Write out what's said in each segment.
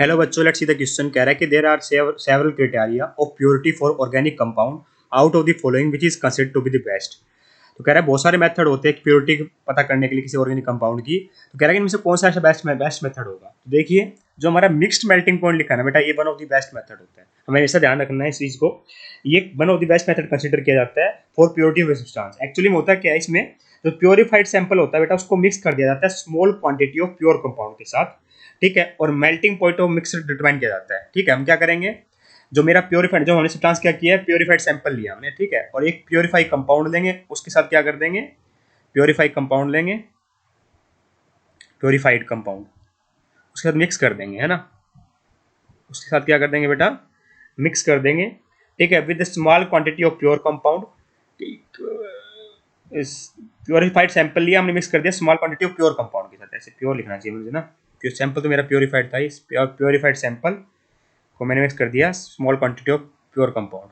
Hello बच्चों, let's see the question. कह रहा है कि there are several criteria of purity for organic compound out of the following which is considered to be the best. तो कह रहा है बहुत सारे मेथड होते हैं प्योरिटी पता करने के लिए किसी ऑर्गेनिक कंपाउंड की। तो कह रहा है कि इनमें से कौन सा ऐसा बेस्ट मेथड होगा। तो देखिए, जो हमारा मिक्स्ड मेल्टिंग पॉइंट लिखा है ना बेटा, ये one of the best method होता है। हमें ऐसा ध्यान रखना है इस चीज को। ये one of the best method consider किया जाता है for purity of substance. Actually में होता क्या है, इसमें जो प्योरीफाइड सैंपल होता है बेटा, उसको मिक्स कर दिया जाता है small quantity of pure compound के साथ। ठीक है, और melting point of mixer determine किया जाता है। ठीक है, हम क्या करेंगे, जो मेरा प्योरीफाइड, जो हमने सब्सटेंस क्या किया है, प्योरीफाइड सैंपल लिया हमने, ठीक है, और एक प्योरीफाइड कंपाउंड लेंगे, उसके साथ क्या कर देंगे, प्योरीफाइड कंपाउंड लेंगे, प्योरीफाइड कंपाउंड उसके साथ मिक्स कर देंगे, है ना। उसके साथ क्या कर देंगे बेटा, मिक्स कर देंगे। ठीक है, with small quantity of pure compound. Purified sample लिया हमने, मिक्स कर दिया small quantity of pure compound के साथ। ऐसे प्योर लिखना चाहिए मुझे ना, क्योंकि सैंपल तो मेरा प्योरीफाइड था। इस प्योरीफाइड सैंपल को मैंने मिक्स कर दिया small quantity of pure compound.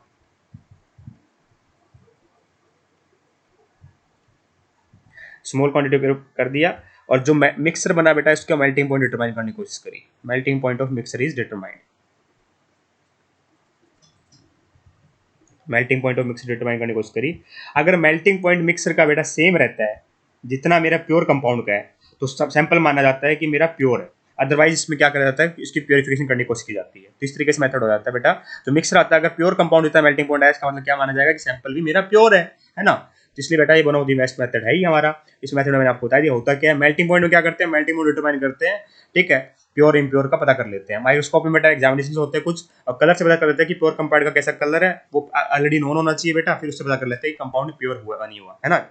Small quantity कर दिया, और जो मिक्सर बना बेटा, इसका मेल्टिंग पॉइंट डिटरमाइन करने की कोशिश करी। Melting point of mixer is determined. Melting point of mixer determine करने की कोशिश करी। अगर मेल्टिंग पॉइंट मिक्सर का बेटा सेम रहता है जितना मेरा प्योर कंपाउंड का है, तो सब सैंपल माना जाता है कि मेरा प्योर है। अदरवाइज इसमें क्या करा जाता है, इसकी प्योरिफिकेशन करने की कोशिश की जाती है। तो इस तरीके से मेथड हो जाता है बेटा। तो मिक्सर आता है, अगर प्योर कंपाउंड होता है, मेल्टिंग पॉइंट है, इसका मतलब क्या माना जाएगा कि सैंपल भी मेरा प्योर है ना। तो इसलिए बेटा ये one of the best method है ही हमारा। इस मेथड में मैंने आपको बता दिया होता क्या है। मेल्टिंग पॉइंट में क्या करते हैं, मेल्टिंग पॉइंट डिटरमाइन करते हैं। ठीक है, प्योर इम्प्योर का पता कर लेते हैं। माइक्रोस्कोप में बेटा एग्जामिनेशन होते हैं कुछ, और कलर से पता कर लेते हैं कि प्योर कंपाउंड का कैसा कलर है, वो ऑलरेडी नोन होना चाहिए बेटा। फिर उससे पता कर लेते हैं कि कंपाउंड प्योर हुआ नहीं हुआ, है ना।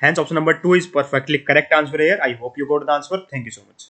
Hence option number 2 is perfectly correct answer here. I hope you got the answer. Thank you so much.